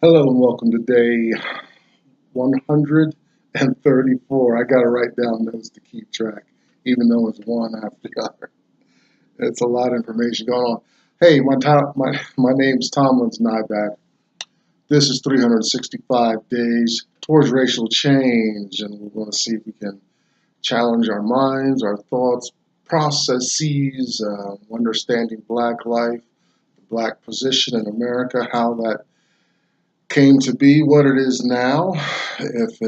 Hello and welcome to day 134. I got to write down notes to keep track, even though it's one after the other. It's a lot of information going on. Hey, my name's Tomlin's Nybat. This is 365 days towards racial change, and we're going to see if we can challenge our minds, our thoughts, processes, understanding Black life, the Black position in America, how that came to be what it is now, if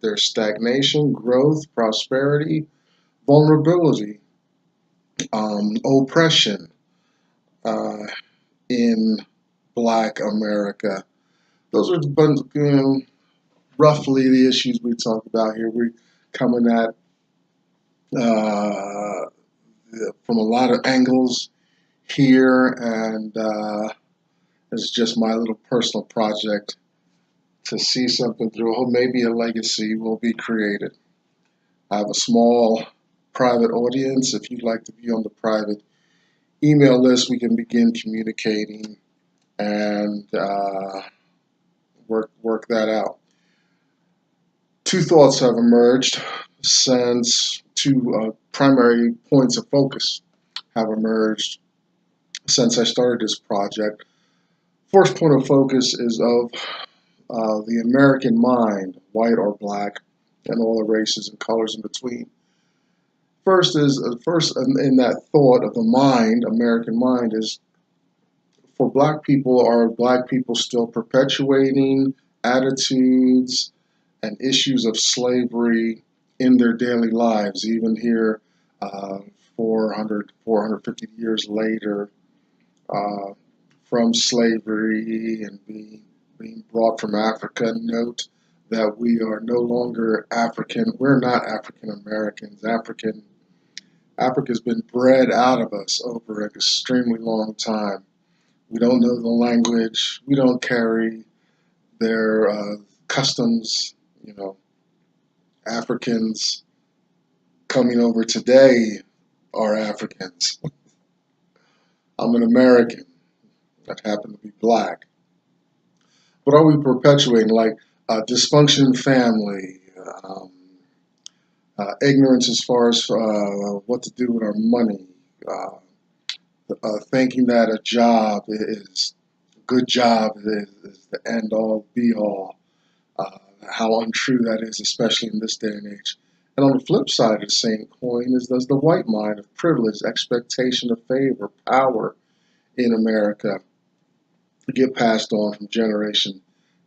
there's stagnation, growth, prosperity, vulnerability, oppression uh, in Black America. Those are roughly the issues we talk about here. We're coming at uh, from a lot of angles here, and it's just my little personal project to see something through. Oh, maybe a legacy will be created. I have a small private audience. If you'd like to be on the private email list, we can begin communicating and work that out. Two thoughts have emerged since two primary points of focus have emerged since I started this project. First point of focus is of the American mind, white or black, and all the races and colors in between. First in that thought of the mind, American mind, is for black people, are black people still perpetuating attitudes and issues of slavery in their daily lives, even here 450 years later uh, from slavery and being brought from Africa? Note that we are no longer African. We're not African Americans. Africa's been bred out of us over an extremely long time. We don't know the language. We don't carry their customs. You know, Africans coming over today are Africans. I'm an American that happen to be black. But are we perpetuating like dysfunction in family, um, ignorance as far as what to do with our money, thinking that a job is a good job is the end all be all, how untrue that is, especially in this day and age. And on the flip side of the same coin is does the white mind of privilege, expectation of favor, power in America get passed on from generation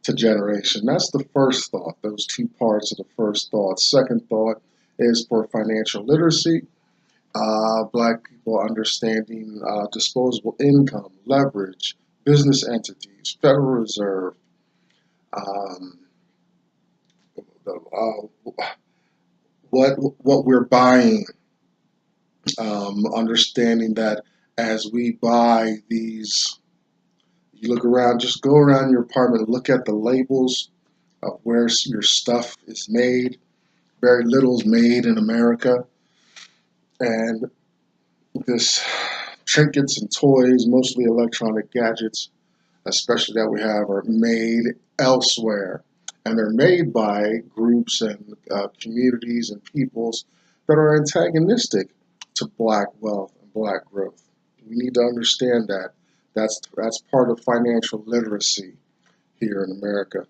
to generation? That's the first thought, those two parts of the first thought. Second thought is for financial literacy, black people understanding disposable income, leverage, business entities, Federal Reserve, um, what we're buying, understanding that as we buy these, you look around, just go around your apartment, look at the labels of where your stuff is made. Very little is made in America, and this trinkets and toys, mostly electronic gadgets, especially that we have, are made elsewhere. And they're made by groups and communities and peoples that are antagonistic to black wealth and black growth. We need to understand that. That's part of financial literacy here in America,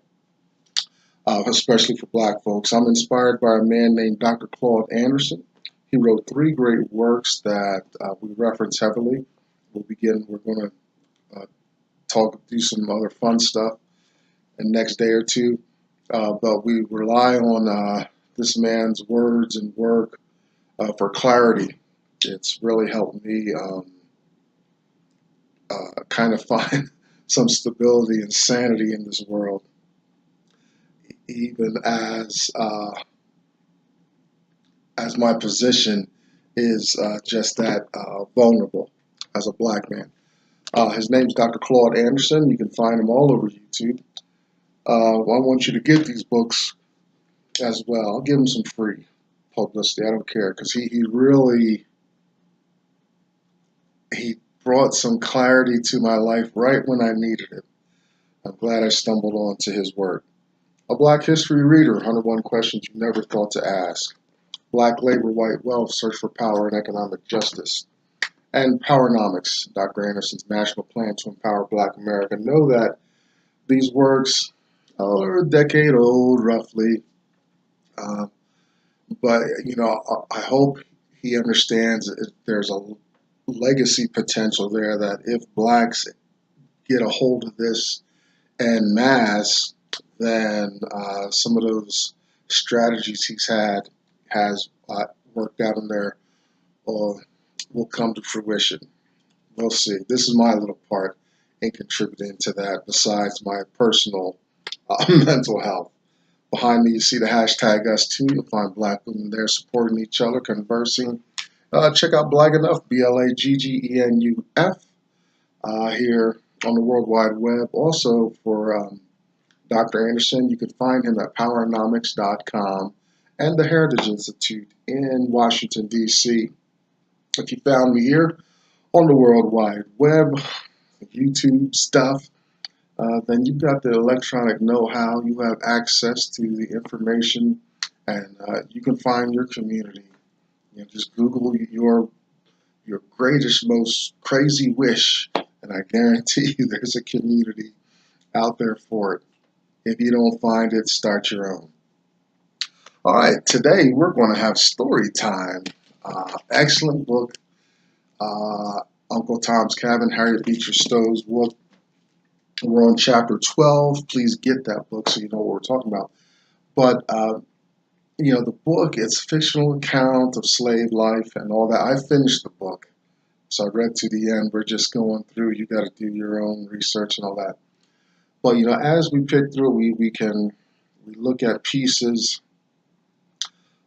especially for black folks. I'm inspired by a man named Dr. Claude Anderson. He wrote three great works that we reference heavily. We're going to do some other fun stuff in the next day or two. But we rely on this man's words and work for clarity. It's really helped me kind of find some stability and sanity in this world, even as my position is just that vulnerable as a black man. His name's Dr. Claude Anderson. You can find him all over YouTube. I want you to get these books as well. I'll give him some free publicity. I don't care, because he brought some clarity to my life right when I needed it. I'm glad I stumbled onto his work. A Black History Reader, 101 Questions You Never Thought to Ask. Black Labor, White Wealth, Search for Power and Economic Justice. And Powernomics, Dr. Anderson's National Plan to Empower Black America. Know that these works are a decade old, roughly. Uh, but, I hope he understands that there's a legacy potential there that if blacks get a hold of this en masse, then some of those strategies has worked out in there will come to fruition. We'll see. This is my little part in contributing to that besides my personal mental health. Behind me, you see the hashtag us2. You'll find black women there supporting each other, conversing. Check out Black Enough, BLAGGENUF, here on the World Wide Web. Also for Dr. Anderson, you can find him at powernomics.com and the Heritage Institute in Washington, D.C. If you found me here on the World Wide Web, YouTube stuff, then you've got the electronic know-how. You have access to the information, and you can find your community. Just Google your greatest, most crazy wish, and I guarantee you there's a community out there for it. If you don't find it, start your own. All right, today we're going to have story time. Excellent book, Uncle Tom's Cabin, Harriet Beecher Stowe's book. We're on chapter 12. Please get that book so you know what we're talking about. But, the book, it's a fictional account of slave life and all that. I finished the book, so I read to the end. We're just going through. You got to do your own research and all that. But, as we pick through, we look at pieces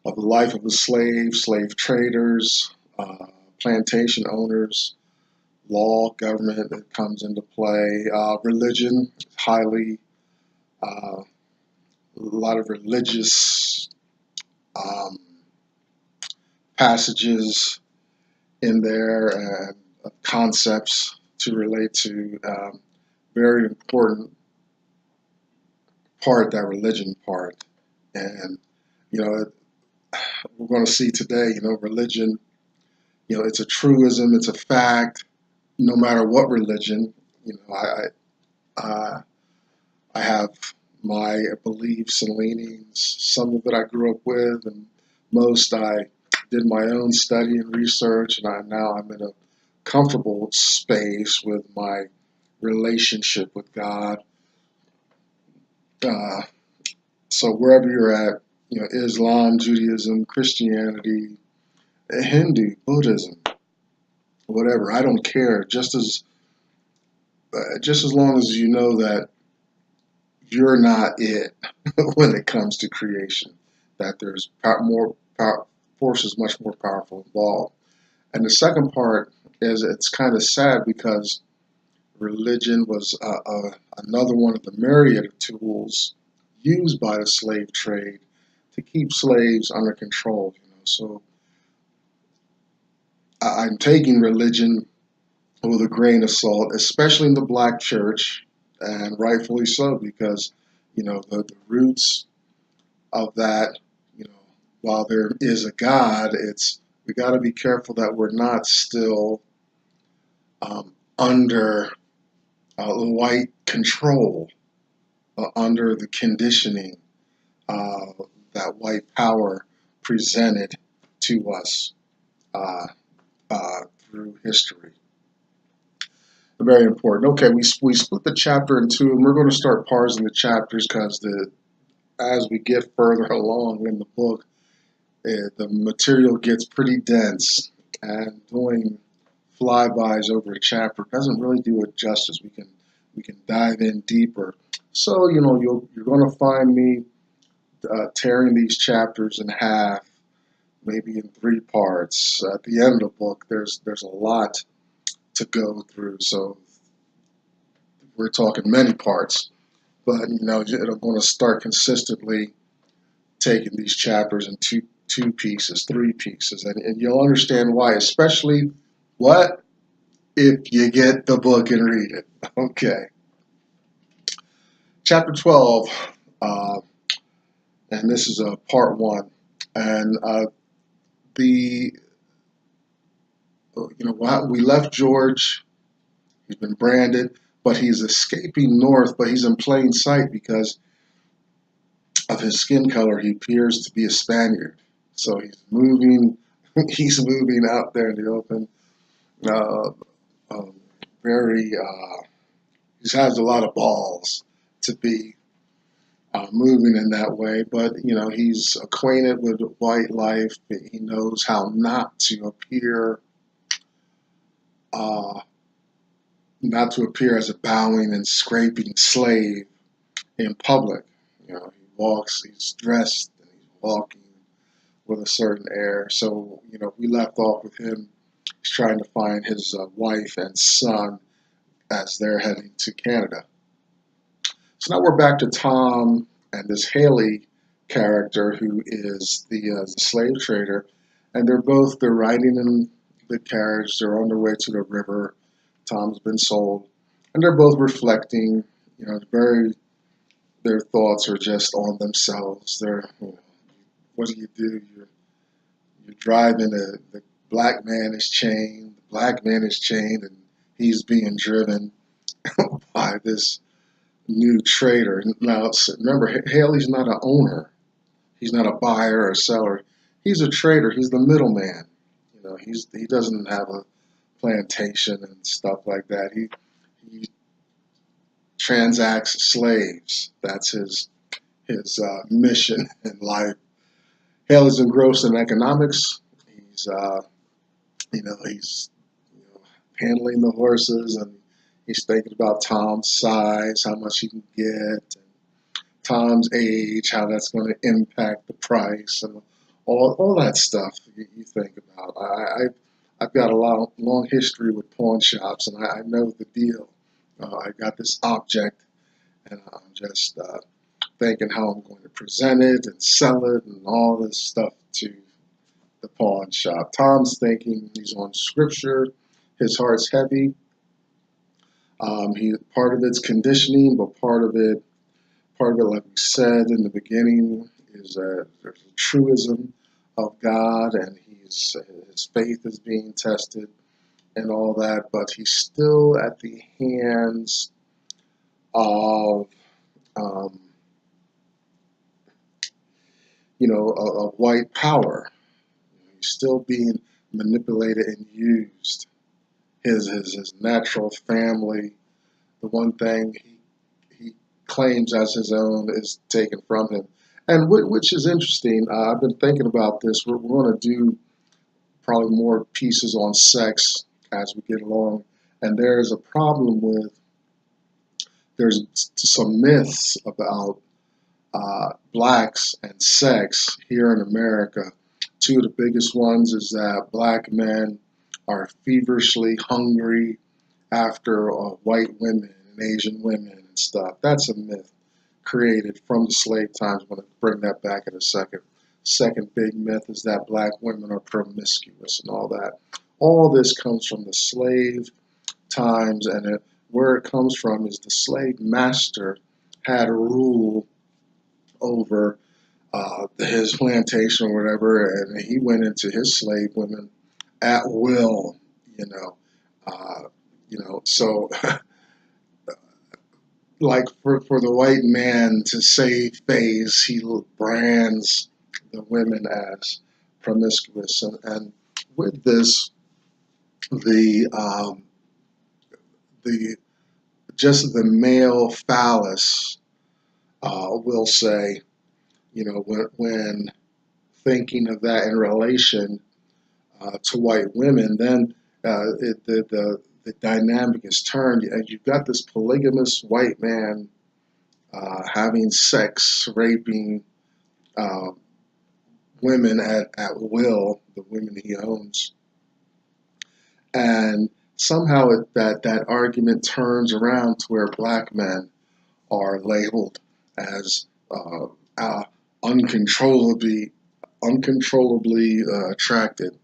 of the life of the slave traders, plantation owners, law, government that comes into play, religion, highly, a lot of religious passages in there and concepts to relate to. Very important part, that religion part. And, we're going to see today, religion, it's a truism, it's a fact, no matter what religion. I have my beliefs and leanings. Some of it I grew up with, and most I did my own study and research, and now I'm in a comfortable space with my relationship with God. So wherever you're at, Islam, Judaism, Christianity, Hindu, Buddhism, whatever, I don't care. Just as long as you know that you're not it when it comes to creation, that there's forces much more powerful involved. And the second part is it's kind of sad because religion was another one of the myriad of tools used by the slave trade to keep slaves under control. So I'm taking religion with a grain of salt, especially in the black church, and rightfully so, because the roots of that, while there is a God, we got to be careful that we're not still under white control, under the conditioning that white power presented to us through history. Very important. Okay, we split the chapter in two, and we're going to start parsing the chapters because as we get further along in the book, the material gets pretty dense, and doing flybys over a chapter doesn't really do it justice. We can dive in deeper. So you're going to find me tearing these chapters in half, maybe in 3 parts. At the end of the book, there's a lot to go through, so we're talking many parts. But I'm going to start consistently taking these chapters in two pieces, 3 pieces, and you'll understand why. Especially what if you get the book and read it. Okay. Chapter 12, uh, and this is part one. And the, we left George. He's been branded, but he's escaping north, but he's in plain sight because of his skin color. He appears to be a Spaniard. So he's moving, he's moving out there in the open. Uh, um, very, he has a lot of balls to be moving in that way, but he's acquainted with white life. He knows how not to appear, uh, not to appear as a bowing and scraping slave in public. He walks, he's dressed, and he's walking with a certain air. So, we left off with him. He's trying to find his wife and son as they're heading to Canada. So now we're back to Tom and this Haley character who is the slave trader, and they're riding in the carriage. They're on their way to the river. Tom's been sold, and they're both reflecting. Their thoughts are just on themselves. What do? You're driving. The black man is chained. The black man is chained, and he's being driven by this new trader. Now, remember, Haley's not an owner. He's not a buyer or a seller. He's a trader. He's the middleman. He doesn't have a plantation and stuff like that. He transacts slaves. That's his mission in life. Haley's engrossed in economics. He's handling the horses, and he's thinking about Tom's size, how much he can get, and Tom's age, how that's going to impact the price, and all that stuff you think about. I've got a long history with pawn shops, and I know the deal. I got this object, and I'm just thinking how I'm going to present it and sell it and all this stuff to the pawn shop. Tom's thinking he's on scripture. His heart's heavy. Part of it's conditioning, but part of it, like we said in the beginning, is there's a truism of God, and his faith is being tested and all that. But he's still at the hands of of white power. He's still being manipulated and used. His natural family, the one thing he claims as his own, is taken from him. And which is interesting. I've been thinking about this. We're going to do probably more pieces on sex as we get along. And there's a problem with, there's some myths about blacks and sex here in America. Two of the biggest ones is that black men are feverishly hungry after white women and Asian women and stuff. That's a myth created from the slave times. I'm going to bring that back in a second. Second big myth is that black women are promiscuous and all that. All this comes from the slave times, and where it comes from is the slave master had a rule over his plantation or whatever, and he went into his slave women at will, so like for the white man to save face, he brands the women as promiscuous, and with this, the the just the male phallus will say, when thinking of that in relation to white women, then the dynamic is turned, and you've got this polygamous white man having sex, raping women at will, the women he owns, and somehow that argument turns around to where black men are labeled as uncontrollably attracted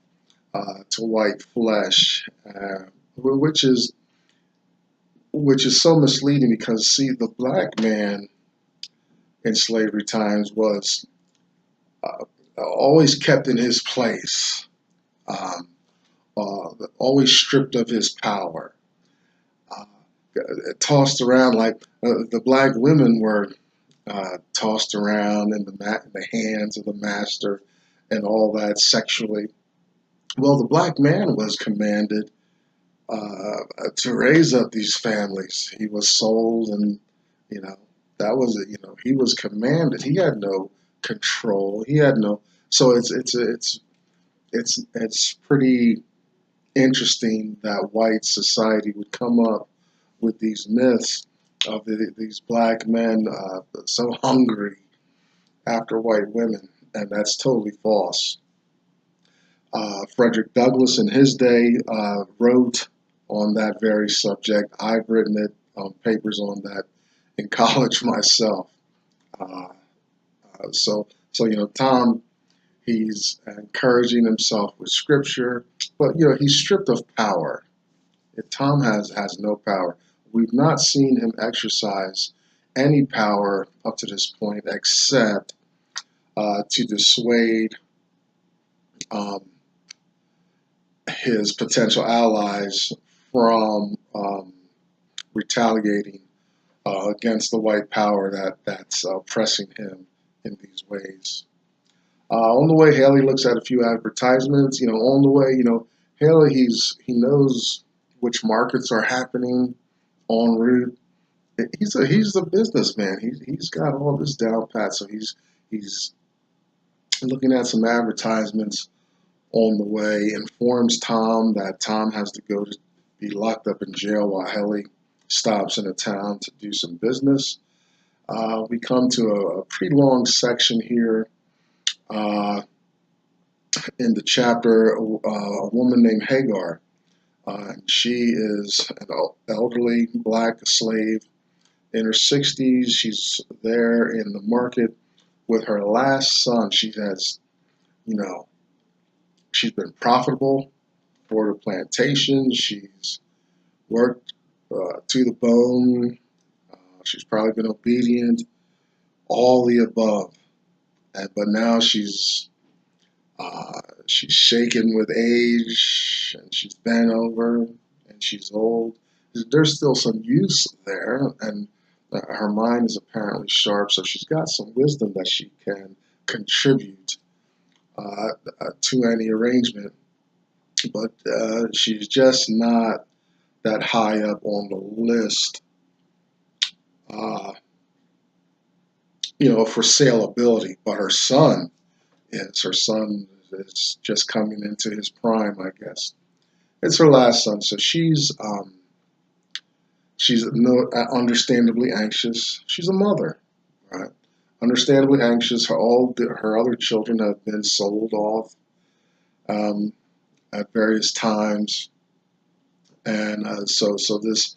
to white flesh, which is so misleading because see, the black man in slavery times was uh, always kept in his place, um, always stripped of his power, uh, tossed around like the black women were tossed around in the hands of the master and all that sexually. Well, the black man was commanded to raise up these families. He was sold, and you know that was it. He was commanded. He had no control. He had no. So it's pretty interesting that white society would come up with these myths of these black men so hungry after white women, and that's totally false. Frederick Douglass, in his day, wrote on that very subject. I've written it papers on that in college myself. Uh, so Tom, he's encouraging himself with scripture, but he's stripped of power. Tom has no power. We've not seen him exercise any power up to this point except to dissuade um, his potential allies from retaliating against the white power that's oppressing him in these ways. On the way, Haley looks at a few advertisements. On the way, Haley he knows which markets are happening en route. He's a businessman. He's got all this down pat. So he's looking at some advertisements on the way. Informs Tom that Tom has to go to be locked up in jail while Haley stops in a town to do some business. We come to a pretty long section here in the chapter. A woman named Hagar. She is an elderly black slave in her 60s. She's there in the market with her last son. She's been profitable for the plantation. She's worked to the bone. She's probably been obedient, all the above. But now she's shaken with age, and she's bent over, and she's old. There's still some use there, and her mind is apparently sharp, so she's got some wisdom that she can contribute to any arrangement. But she's just not that high up on the list, uh, for saleability. But her son is. Her son is just coming into his prime, I guess. It's her last son, so she's understandably anxious. She's a mother, right? Understandably anxious. Her other children have been sold off um, at various times, and so this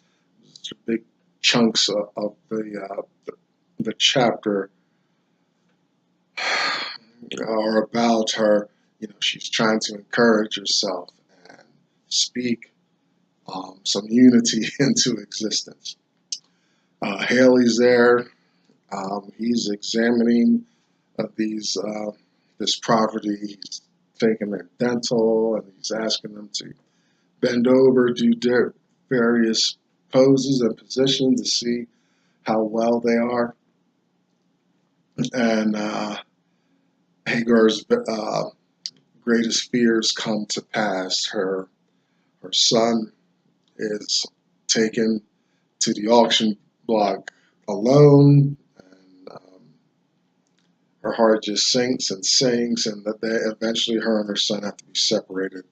big chunks of the chapter are about her. She's trying to encourage herself and speak some unity into existence. Haley's there. He's examining this property. He's taking their dental, and he's asking them to bend over, do various poses and positions to see how well they are. And Hagar's greatest fears come to pass. Her son is taken to the auction block alone, and her heart just sinks and sinks, and that eventually her and her son have to be separated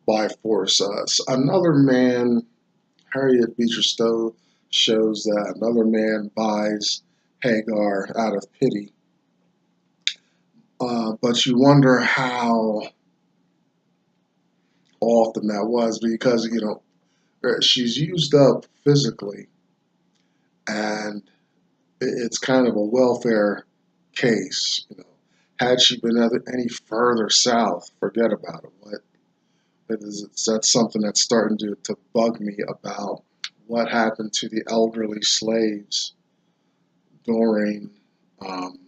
by force. Another man, Harriet Beecher Stowe, shows that another man buys Hagar out of pity. But you wonder how often that was, because she's used up physically, and it's kind of a welfare case. Had she been any further south, forget about it. That's something that's starting to bug me about what happened to the elderly slaves during um,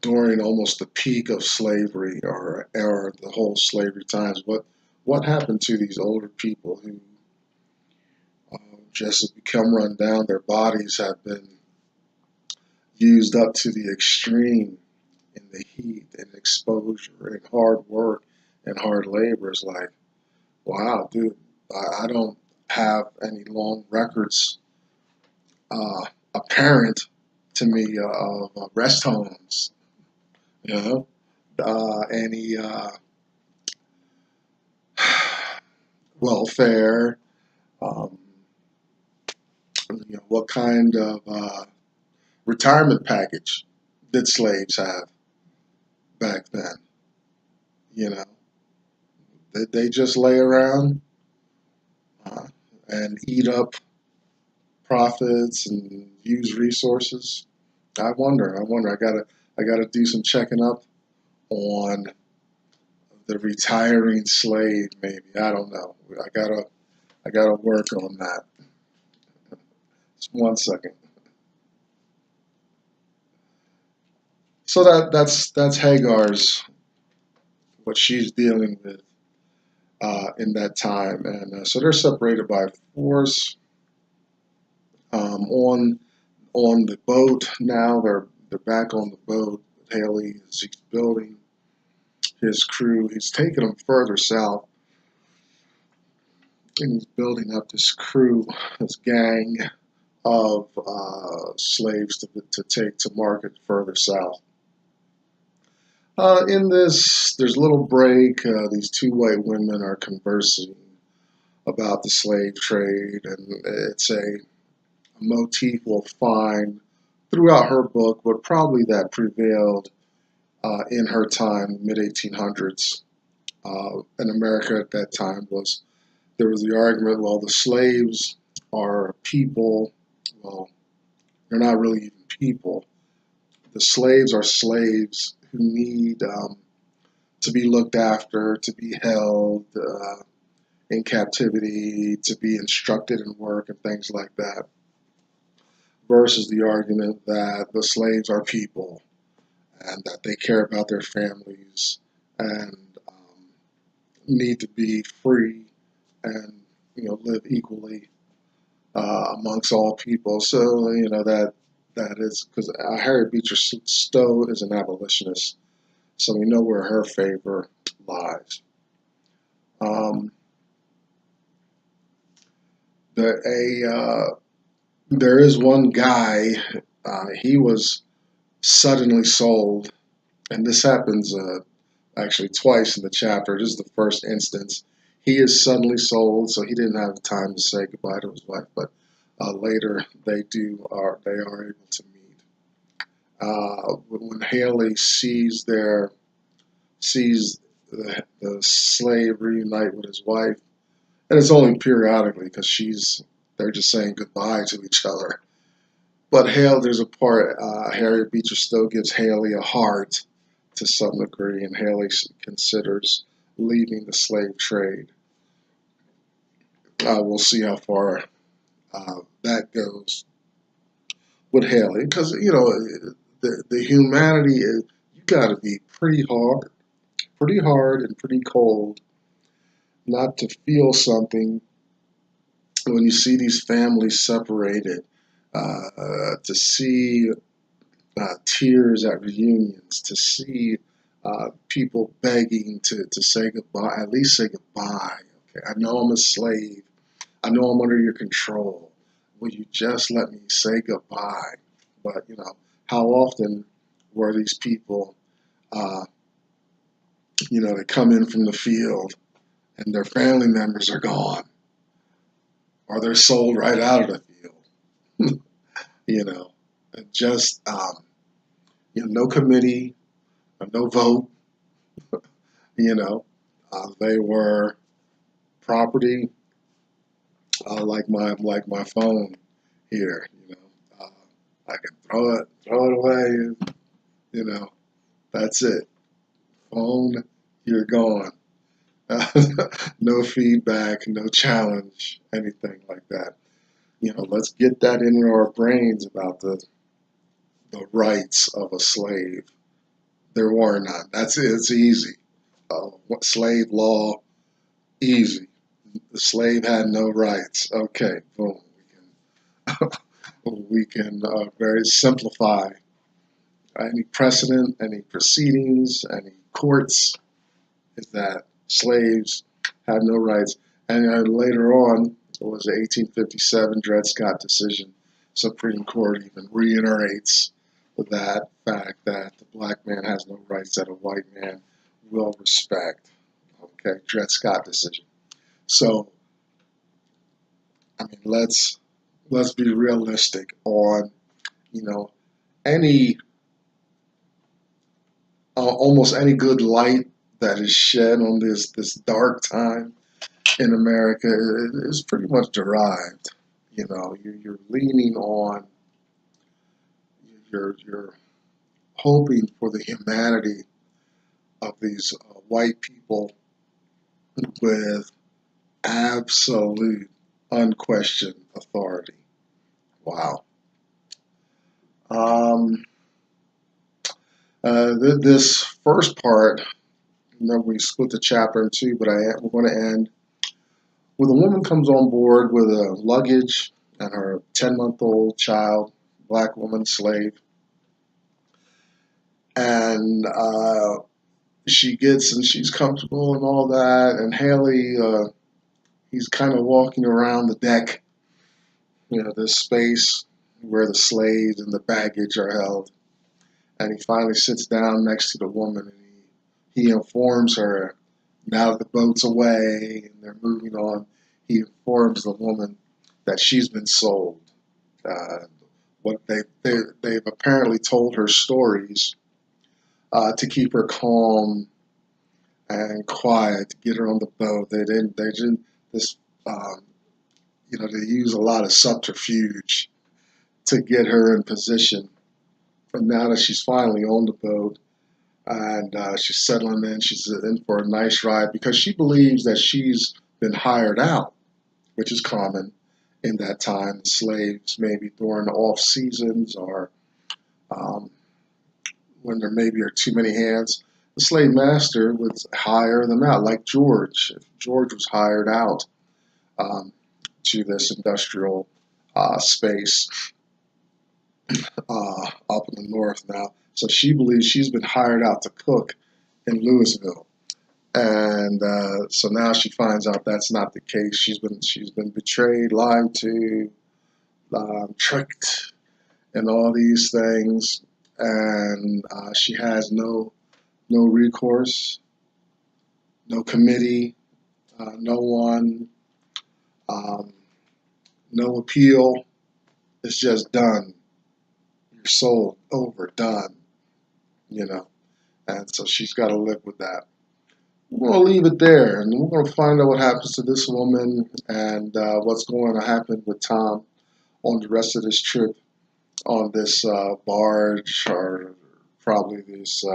during almost the peak of slavery or the whole slavery times. What happened to these older people who just become run down? Their bodies have been used up to the extreme in the heat and exposure and hard work and hard labor. Is like, wow, dude, I don't have any long records apparent to me of rest homes, you know, any welfare, um, what kind of retirement package did slaves have back then? You know, did they just lay around uh, and eat up profits and use resources? I wonder. I gotta do some checking up on the retiring slave. Maybe I don't know. I gotta work on that. Just 1 second. So that's Hagar's what she's dealing with in that time, and so they're separated by force on the boat. Now they're back on the boat. Haley is he's building his crew. He's taking them further south, and he's building up this crew, this gang of slaves to take to market further south. In this, there's a little break. These two white women are conversing about the slave trade, and it's a motif we'll find throughout her book, but probably that prevailed in her time, mid 1800s. In America at that time there was the argument, well, the slaves are people. Well, they're not really even people. The slaves are slaves who need to be looked after, to be held in captivity, to be instructed in work and things like that, versus the argument that the slaves are people and that they care about their families and need to be free and live equally amongst all people. So that is because Harriet Beecher Stowe is an abolitionist, so we know where her favor lies. Um, there is one guy. He was suddenly sold, and this happens actually twice in the chapter. This is the first instance. He is suddenly sold, so he didn't have time to say goodbye to his wife. But later they are able to meet. When Haley sees the slave reunite with his wife, and it's only periodically because they're just saying goodbye to each other. But there's a part, Harriet Beecher Stowe gives Haley a heart to some degree, and Haley considers leaving the slave trade. We'll see how far that goes with Haley, because the humanity is, you got to be pretty hard and pretty cold not to feel something when you see these families separated, to see tears at reunions, to see people begging to say goodbye, at least say goodbye. Okay, I know I'm a slave. I know I'm under your control. Will you just let me say goodbye? But how often were these people, they come in from the field and their family members are gone, or they're sold right out of the field. And just no committee, no vote. They were property, like my phone here. I can throw it away. That's it. Phone, you're gone. No feedback, no challenge, anything like that. Let's get that into our brains about the rights of a slave. There were none. That's it. It's easy. Slave law, easy. The slave had no rights. Okay, boom. We can very simplify any precedent, any proceedings, any courts, is that slaves had no rights. And later on, it was the 1857 Dred Scott decision. Supreme Court even reiterates that fact that the black man has no rights that a white man will respect. Okay, Dred Scott decision. So, I mean, let's be realistic on, any almost any good light that is shed on this dark time in America is pretty much derived. You're leaning on, you're hoping for the humanity of these white people with absolute, unquestioned authority. Wow. Um, this first part, we split the chapter in two, but we're going to end with a woman comes on board with a luggage and her 10-month-old child, black woman slave, and she's comfortable and all that, and Haley, he's kind of walking around the deck, this space where the slaves and the baggage are held, and he finally sits down next to the woman, and he informs her, now that the boat's away and they're moving on, he informs the woman that she's been sold. What they've apparently told her stories to keep her calm and quiet, to get her on the boat. They didn't this they use a lot of subterfuge to get her in position. But now that she's finally on the boat and she's settling in, she's in for a nice ride because she believes that she's been hired out, which is common in that time. The slaves, maybe during the off seasons or when there maybe are too many hands, the slave master would hire them out, like George. If George was hired out to this industrial space up in the north now. So she believes she's been hired out to cook in Louisville. And so now she finds out that's not the case. She's been betrayed, lied to, tricked, and all these things. And she has no recourse, no committee, no one, no appeal. It's just done. You're sold, over, done. And so she's got to live with that. We're going to leave it there, and we're going to find out what happens to this woman and what's going to happen with Tom on the rest of this trip on this barge, or probably these,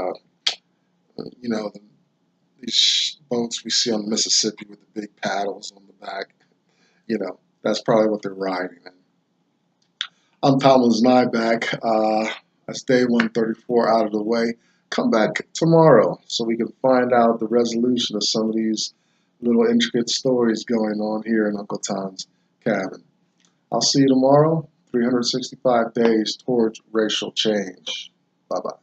these boats we see on the Mississippi with the big paddles on the back. That's probably what they're riding in. I'm Thomas Nyback. That's day 134 out of the way. Come back tomorrow so we can find out the resolution of some of these little intricate stories going on here in Uncle Tom's cabin. I'll see you tomorrow. 365 days towards racial change. Bye-bye.